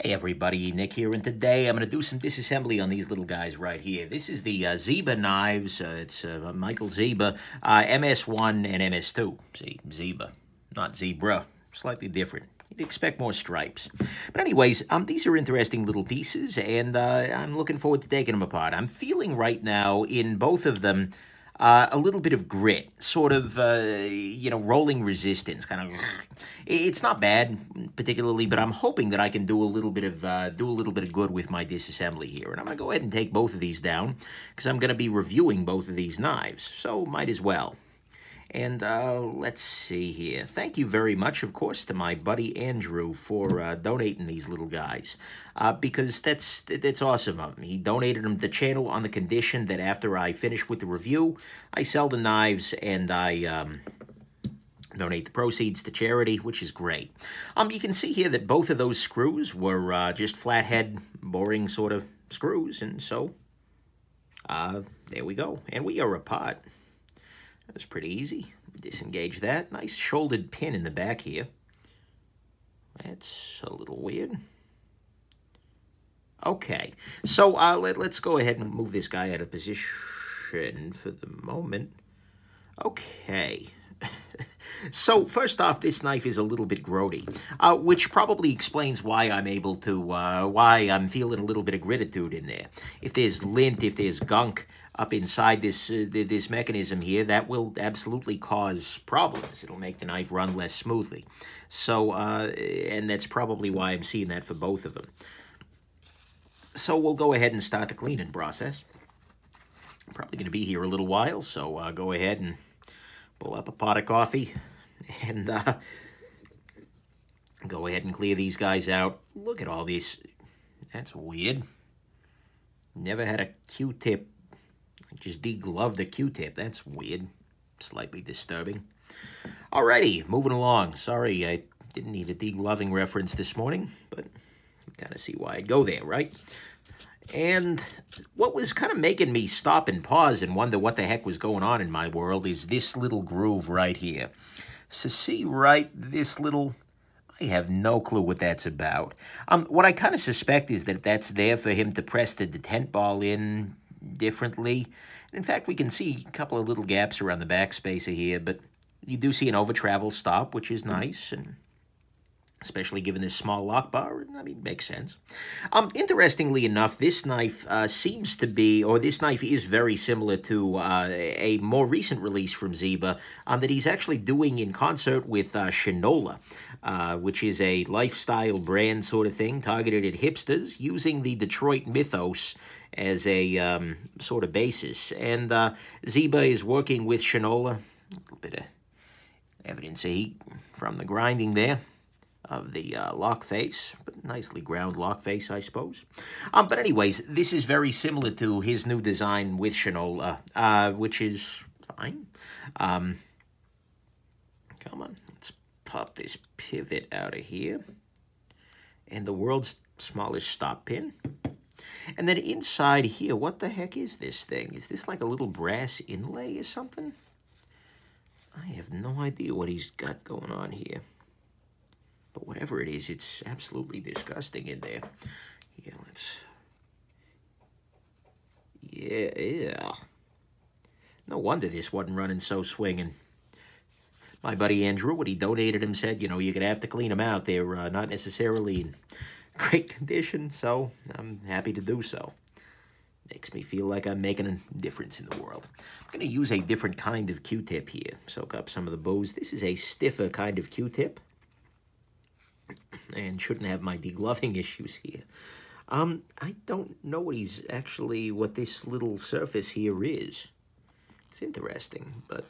Hey everybody, Nick here, and today I'm going to do some disassembly on these little guys right here. This is the Zieba knives. It's Michael Zieba, MS1 and MS2. See, Zieba, not zebra, slightly different. You'd expect more stripes. But anyways, these are interesting little pieces, and I'm looking forward to taking them apart. I'm feeling right now in both of them a little bit of grit, sort of, rolling resistance, kind of. It's not bad, particularly, but I'm hoping that I can do a little bit of good with my disassembly here. And I'm going to go ahead and take both of these down, because I'm going to be reviewing both of these knives, so might as well. And let's see here. Thank you very much, of course, to my buddy Andrew for donating these little guys, because that's awesome of him. He donated them to the channel on the condition that after I finish with the review, I sell the knives and I donate the proceeds to charity, which is great. You can see here that both of those screws were just flathead, boring sort of screws, and so there we go. And we are apart. That was pretty easy. Disengage that. Nice shouldered pin in the back here. That's a little weird. Okay, so let's go ahead and move this guy out of position for the moment. Okay. So first off, this knife is a little bit grody, which probably explains why I'm able to, why I'm feeling a little bit of gratitude in there. If there's lint, if there's gunk up inside this this mechanism here, that will absolutely cause problems. It'll make the knife run less smoothly. So, and that's probably why I'm seeing that for both of them. So we'll go ahead and start the cleaning process. I'm probably going to be here a little while, so go ahead and pull up a pot of coffee and go ahead and clear these guys out. Look at all these. That's weird. Never had a Q-tip. I just degloved a Q-tip. That's weird. Slightly disturbing. Alrighty, moving along. Sorry, I didn't need a degloving reference this morning, but you kind of see why I go there, right? And what was kind of making me stop and pause and wonder what the heck was going on in my world is this little groove right here. So see right this little... I have no clue what that's about. What I kind of suspect is that that's there for him to press the detent ball in differently. In fact, we can see a couple of little gaps around the back spacer here, but you do see an over-travel stop, which is nice, and especially given this small lock bar, I mean, makes sense. Interestingly enough, this knife seems to be, or this knife is very similar to a more recent release from Zieba that he's actually doing in concert with Shinola, which is a lifestyle brand sort of thing targeted at hipsters using the Detroit mythos as a sort of basis. And Zieba is working with Shinola. A little bit of evidence of heat from the grinding there of the lock face, but nicely ground lock face, I suppose. But anyways, this is very similar to his new design with Shinola, which is fine. Come on, let's pop this pivot out of here. And the world's smallest stop pin. And then inside here, what the heck is this thing? Is this like a little brass inlay or something? I have no idea what he's got going on here. But whatever it is, it's absolutely disgusting in there. Yeah, let's... Yeah. No wonder this wasn't running so swinging. My buddy Andrew, when he donated them, said, you know, you're going to have to clean them out. They're not necessarily in great condition, so I'm happy to do so. Makes me feel like I'm making a difference in the world. I'm going to use a different kind of Q-tip here. Soak up some of the booze. This is a stiffer kind of Q-tip. And shouldn't have my degloving issues here. I don't know what this little surface here is. It's interesting, but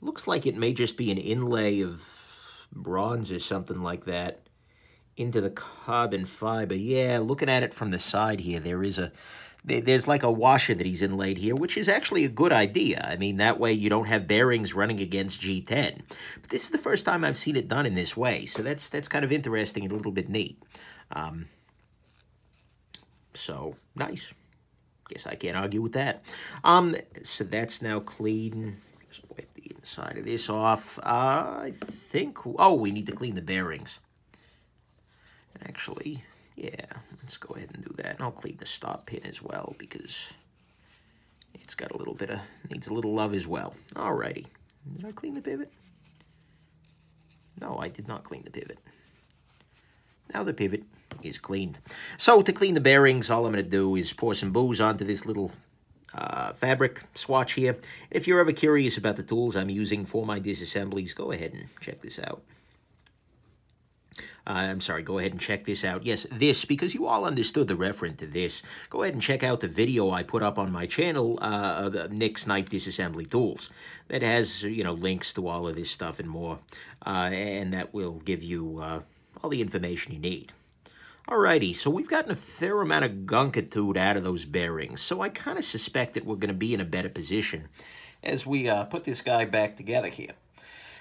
looks like it may just be an inlay of bronze or something like that into the carbon fiber. Yeah, looking at it from the side here, there's like a washer that he's inlaid here, which is actually a good idea. I mean, that way you don't have bearings running against G10. But this is the first time I've seen it done in this way, so that's kind of interesting and a little bit neat. So, nice. Guess I can't argue with that. So that's now clean. Just wipe the inside of this off. I think... Oh, we need to clean the bearings. Actually, yeah, let's go ahead and do that. And I'll clean the stop pin as well because it's got a little bit of, needs a little love as well. Alrighty. Did I clean the pivot? No, I did not clean the pivot. Now the pivot is cleaned. So to clean the bearings, all I'm going to do is pour some booze onto this little fabric swatch here. If you're ever curious about the tools I'm using for my disassemblies, go ahead and check this out. I'm sorry, go ahead and check this out. Yes, this, because you all understood the reference to this. Go ahead and check out the video I put up on my channel, Nick's Knife Disassembly Tools. That has, you know, links to all of this stuff and more. And that will give you all the information you need. Alrighty, so we've gotten a fair amount of gunkitude out of those bearings. So I kind of suspect that we're going to be in a better position as we put this guy back together here.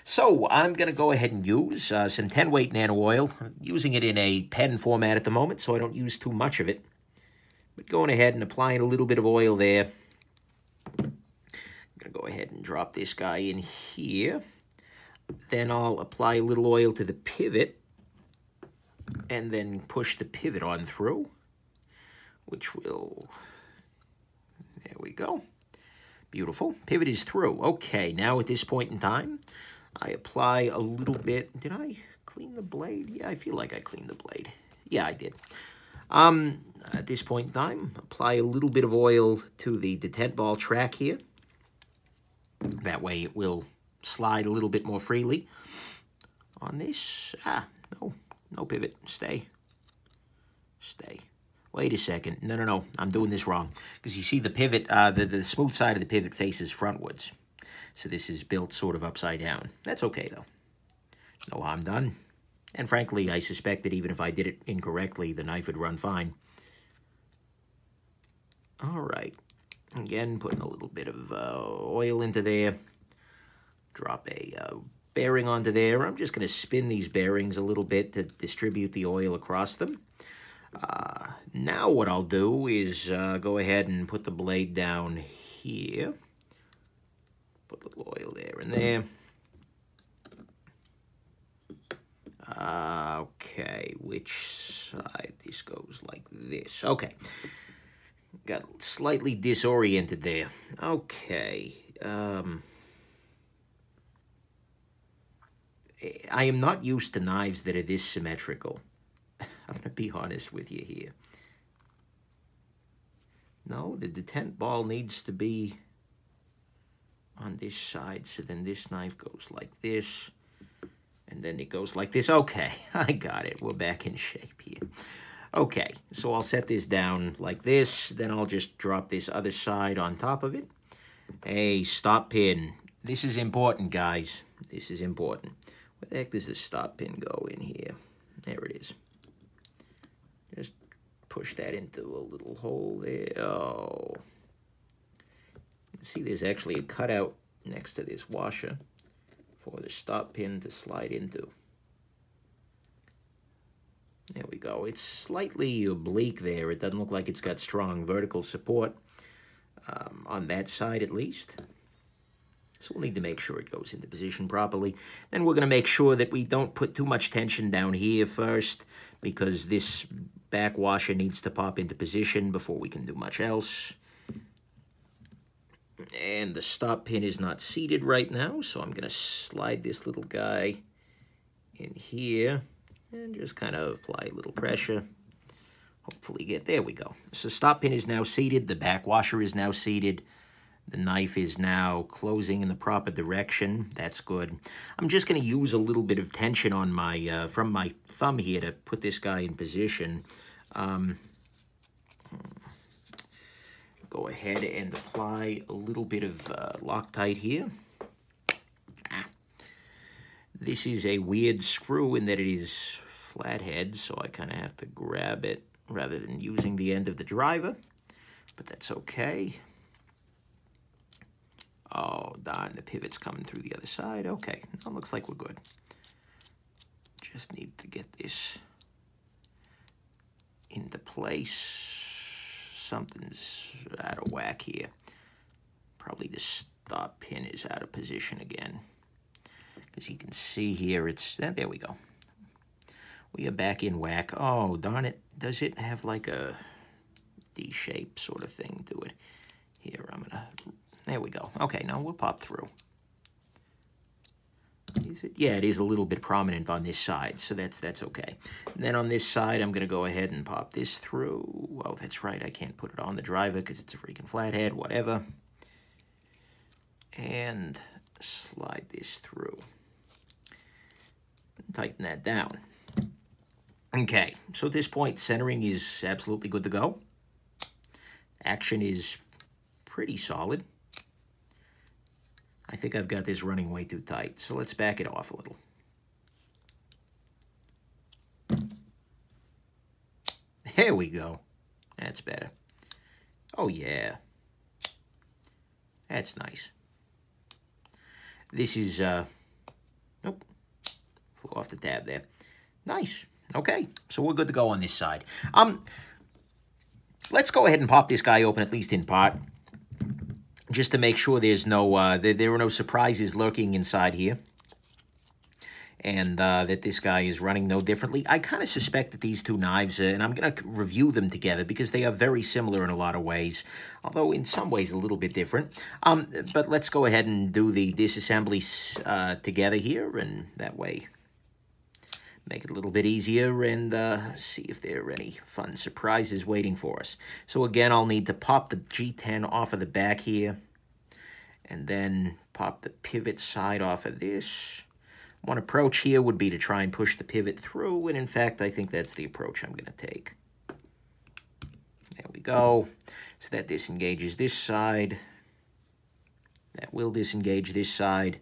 So I'm going to go ahead and use some 10-weight nano oil. I'm using it in a pen format at the moment, so I don't use too much of it. But going ahead and applying a little bit of oil there. I'm going to go ahead and drop this guy in here. Then I'll apply a little oil to the pivot. And then push the pivot on through, which will, there we go. Beautiful. Pivot is through. Okay, now at this point in time, I apply a little bit. Did I clean the blade? Yeah, I feel like I cleaned the blade. Yeah, I did. At this point in time, apply a little bit of oil to the detent ball track here. That way it will slide a little bit more freely. On this, no pivot. Stay. Stay. Wait a second. No. I'm doing this wrong. Because you see the pivot, the smooth side of the pivot faces frontwards. So this is built sort of upside down. That's okay, though. No harm done. And frankly, I suspect that even if I did it incorrectly, the knife would run fine. All right. Again, putting a little bit of oil into there. Drop a bearing onto there. I'm just going to spin these bearings a little bit to distribute the oil across them. Now what I'll do is go ahead and put the blade down here. Put a little oil there and there. Okay, which side? This goes like this. Okay. Got slightly disoriented there. Okay. I am not used to knives that are this symmetrical. I'm going to be honest with you here. No, the detent ball needs to be on this side, so then this knife goes like this, and then it goes like this. Okay, I got it. We're back in shape here. Okay, so I'll set this down like this, then I'll just drop this other side on top of it. A stop pin. This is important, guys. This is important. Where the heck does the stop pin go in here? There it is. Just push that into a little hole there. Oh. See, there's actually a cutout next to this washer for the stop pin to slide into. There we go. It's slightly oblique there. It doesn't look like it's got strong vertical support on that side at least. So we'll need to make sure it goes into position properly. Then we're going to make sure that we don't put too much tension down here first, because this back washer needs to pop into position before we can do much else. And the stop pin is not seated right now, so I'm going to slide this little guy in here and just kind of apply a little pressure. Hopefully get, there we go. So stop pin is now seated, the back washer is now seated. The knife is now closing in the proper direction. That's good. I'm just going to use a little bit of tension on my from my thumb here to put this guy in position. Go ahead and apply a little bit of Loctite here. This is a weird screw in that it is flathead, so I kind of have to grab it rather than using the end of the driver, but that's okay. Oh, darn, the pivot's coming through the other side. Okay, it looks like we're good. Just need to get this into place. Something's out of whack here. Probably the stop pin is out of position again. As you can see here, it's, there we go. We are back in whack. Oh, darn it. Does it have like a D shape sort of thing to it? Here, there we go. Okay, now we'll pop through. Is it? Yeah, it is a little bit prominent on this side, so that's okay. And then on this side, I'm going to go ahead and pop this through. Oh, that's right. I can't put it on the driver because it's a freaking flathead, whatever. And slide this through. Tighten that down. Okay, so at this point, centering is absolutely good to go. Action is pretty solid. I think I've got this running way too tight, so let's back it off a little. There we go. That's better. Oh, yeah. That's nice. This is, nope, flew off the tab there. Nice. Okay, so we're good to go on this side. Let's go ahead and pop this guy open, at least in part, just to make sure there's no, there are no surprises lurking inside here. And that this guy is running no differently. I kind of suspect that these two knives, and I'm going to review them together because they are very similar in a lot of ways, although in some ways a little bit different. But let's go ahead and do the disassemblies together here, and that way make it a little bit easier and see if there are any fun surprises waiting for us. So again, I'll need to pop the G10 off of the back here, and then pop the pivot side off of this. One approach here would be to try and push the pivot through, and in fact, I think that's the approach I'm going to take. There we go. So that disengages this side. That will disengage this side.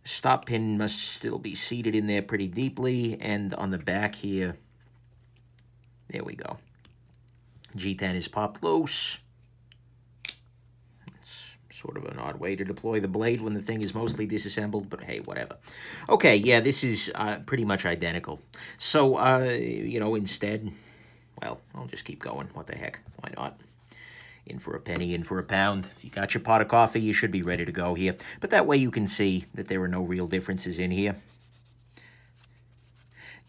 The stop pin must still be seated in there pretty deeply, and on the back here, there we go. G10 is popped loose. Sort of an odd way to deploy the blade when the thing is mostly disassembled, but hey, whatever. Okay, yeah, this is pretty much identical. So, you know, instead, well, I'll just keep going. What the heck? Why not? In for a penny, in for a pound. If you got your pot of coffee, you should be ready to go here. But that way you can see that there are no real differences in here.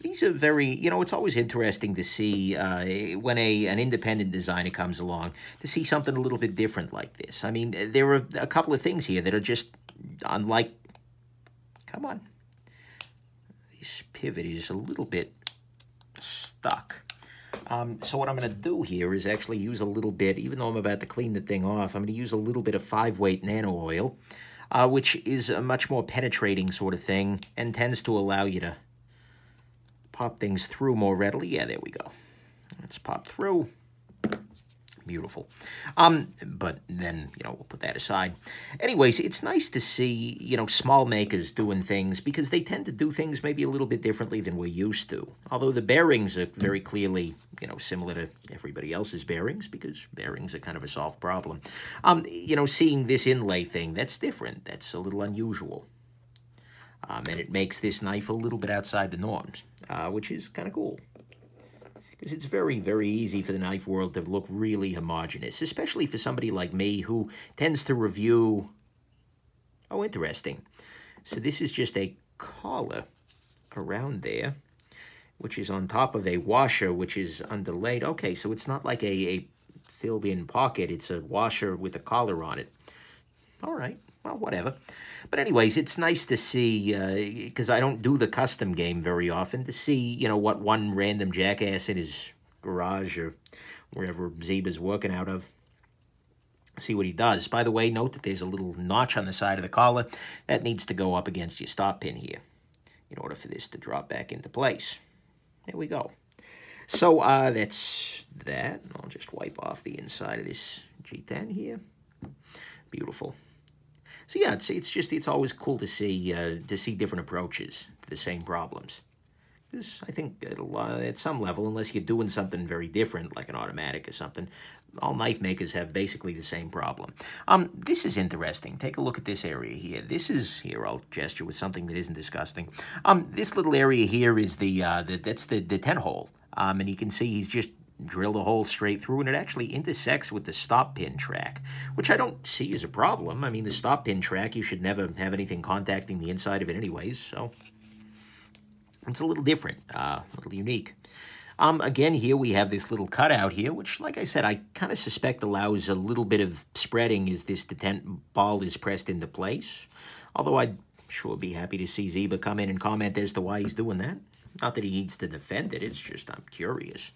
These are very, you know, it's always interesting to see when an independent designer comes along, to see something a little bit different like this. I mean, there are a couple of things here that are just unlike, come on. This pivot is a little bit stuck. So what I'm going to do here is actually use a little bit, even though I'm about to clean the thing off, I'm going to use a little bit of 5-weight nano oil, which is a much more penetrating sort of thing and tends to allow you to pop things through more readily. Yeah, there we go. Let's pop through. Beautiful. But then, you know, we'll put that aside. Anyways, it's nice to see, you know, small makers doing things because they tend to do things maybe a little bit differently than we're used to. Although the bearings are very clearly, you know, similar to everybody else's bearings because bearings are kind of a solved problem. You know, seeing this inlay thing, that's different. That's a little unusual. And it makes this knife a little bit outside the norms, which is kind of cool. Because it's very, very easy for the knife world to look really homogeneous, especially for somebody like me who tends to review... Oh, interesting. So this is just a collar around there, which is on top of a washer, which is underlaid. Okay, so it's not like a filled-in pocket. It's a washer with a collar on it. All right, well, whatever. But anyways, it's nice to see, because I don't do the custom game very often, to see, you know, what one random jackass in his garage or wherever Zieba's working out of, see what he does. By the way, note that there's a little notch on the side of the collar. That needs to go up against your stop pin here in order for this to drop back into place. There we go. So that's that. I'll just wipe off the inside of this G10 here. Beautiful. So yeah, it's always cool to see different approaches to the same problems. Because I think at some level, unless you're doing something very different, like an automatic or something, all knife makers have basically the same problem. This is interesting. Take a look at this area here. This is here. I'll gesture with something that isn't disgusting. This little area here is that's the detent hole. And you can see he's just drilled a hole straight through, and it actually intersects with the stop pin track, which I don't see as a problem. I mean, the stop pin track, you should never have anything contacting the inside of it anyways, so It's a little different, a little unique. Again, here we have this little cutout here, which, like I said, I kind of suspect allows a little bit of spreading as this detent ball is pressed into place. Although I'd sure be happy to see Zieba come in and comment as to why he's doing that. Not that he needs to defend it, it's just I'm curious.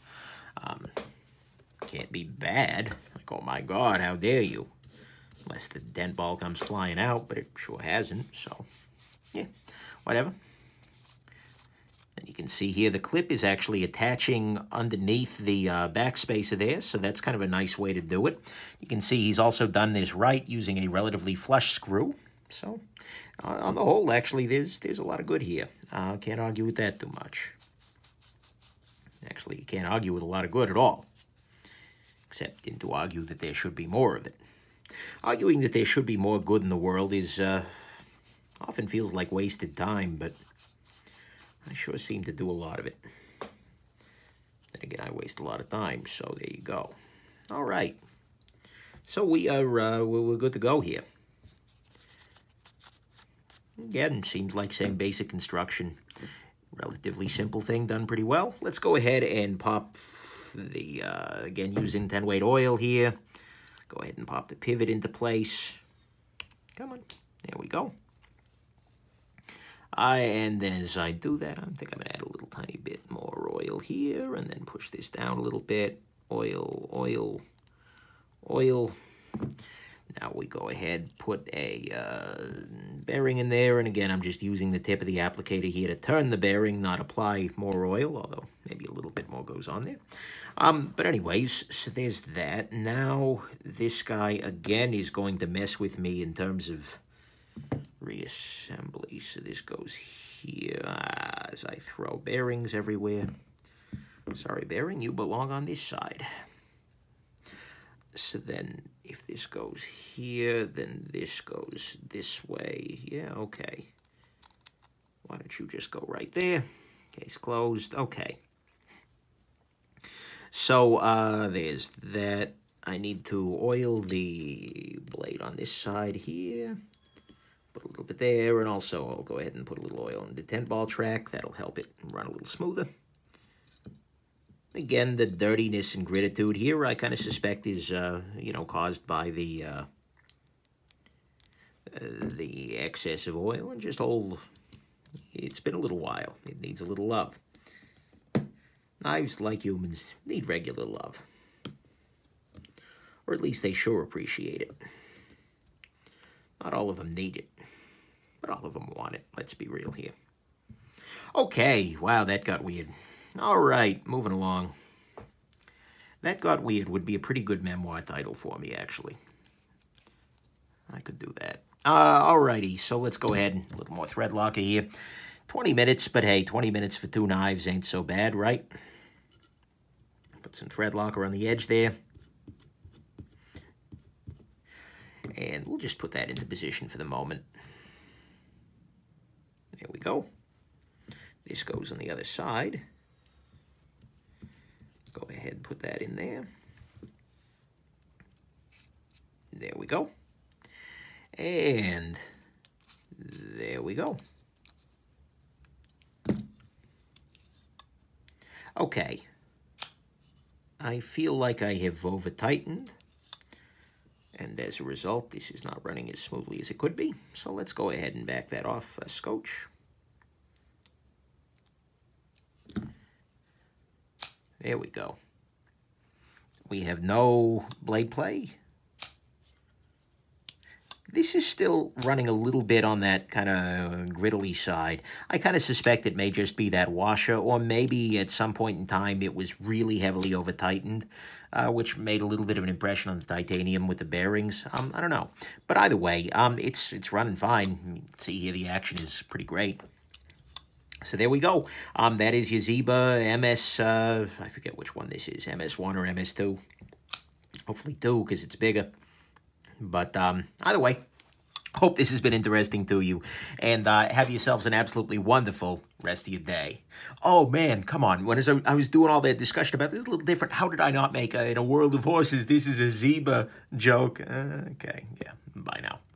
Can't be bad. Like, oh my God, how dare you? Unless the dent ball comes flying out, but it sure hasn't, so yeah, whatever. And you can see here the clip is actually attaching underneath the backspacer there, so that's kind of a nice way to do it. You can see he's also done this right using a relatively flush screw. So on the whole, actually, there's a lot of good here. Can't argue with that too much. Actually, you can't argue with a lot of good at all, except to argue that there should be more of it. Arguing that there should be more good in the world is often feels like wasted time, but I sure seem to do a lot of it. Then again, I waste a lot of time, so there you go. All right. So we're good to go here. Again, seems like same basic construction. Relatively simple thing, done pretty well. Let's go ahead and pop the, again, using 10-weight oil here. Go ahead and pop the pivot into place. Come on. There we go. And as I do that, I think I'm going to add a little tiny bit more oil here, and then push this down a little bit. Oil, oil, oil. Now we go ahead, put a bearing in there, and again, I'm just using the tip of the applicator here to turn the bearing, not apply more oil, although maybe a little bit more goes on there. But anyways, so there's that. Now this guy, again, is going to mess with me in terms of reassembly. So this goes here as I throw bearings everywhere. Sorry, bearing, you belong on this side. So then if this goes here, then this goes this way. Yeah, okay. Why don't you just go right there? Case closed. Okay. So there's that. I need to oil the blade on this side here. Put a little bit there, and also I'll go ahead and put a little oil in the detent ball track. That'll help it run a little smoother. Again, the dirtiness and grititude here, I kind of suspect is, you know, caused by the excess of oil and just old. It's been a little while. It needs a little love. Knives, like humans, need regular love. Or at least they sure appreciate it. Not all of them need it, but all of them want it. Let's be real here. Okay, wow, that got weird. All right, moving along. That Got Weird would be a pretty good memoir title for me, actually. I could do that. Alrighty, so let's go ahead, a little more thread locker here. 20 minutes, but hey, 20 minutes for 2 knives ain't so bad, right? Put some thread locker on the edge there. And we'll just put that into position for the moment. There we go. This goes on the other side. Go ahead and put that in there. There we go. And there we go. Okay. I feel like I have over-tightened. And as a result, this is not running as smoothly as it could be. So let's go ahead and back that off a scotch. There we go. We have no blade play. This is still running a little bit on that kind of griddly side. I kind of suspect it may just be that washer, or maybe at some point in time it was really heavily over-tightened, which made a little bit of an impression on the titanium with the bearings. I don't know. But either way, it's running fine. You can see here the action is pretty great. So there we go. That is your Zieba MS, I forget which one this is, MS1 or MS2. Hopefully 2, because it's bigger. But either way, hope this has been interesting to you. And have yourselves an absolutely wonderful rest of your day. Oh, man, come on. When I was doing all that discussion about this, a little different. How did I not make in a world of horses, this is a Zieba joke? Okay, yeah, bye now.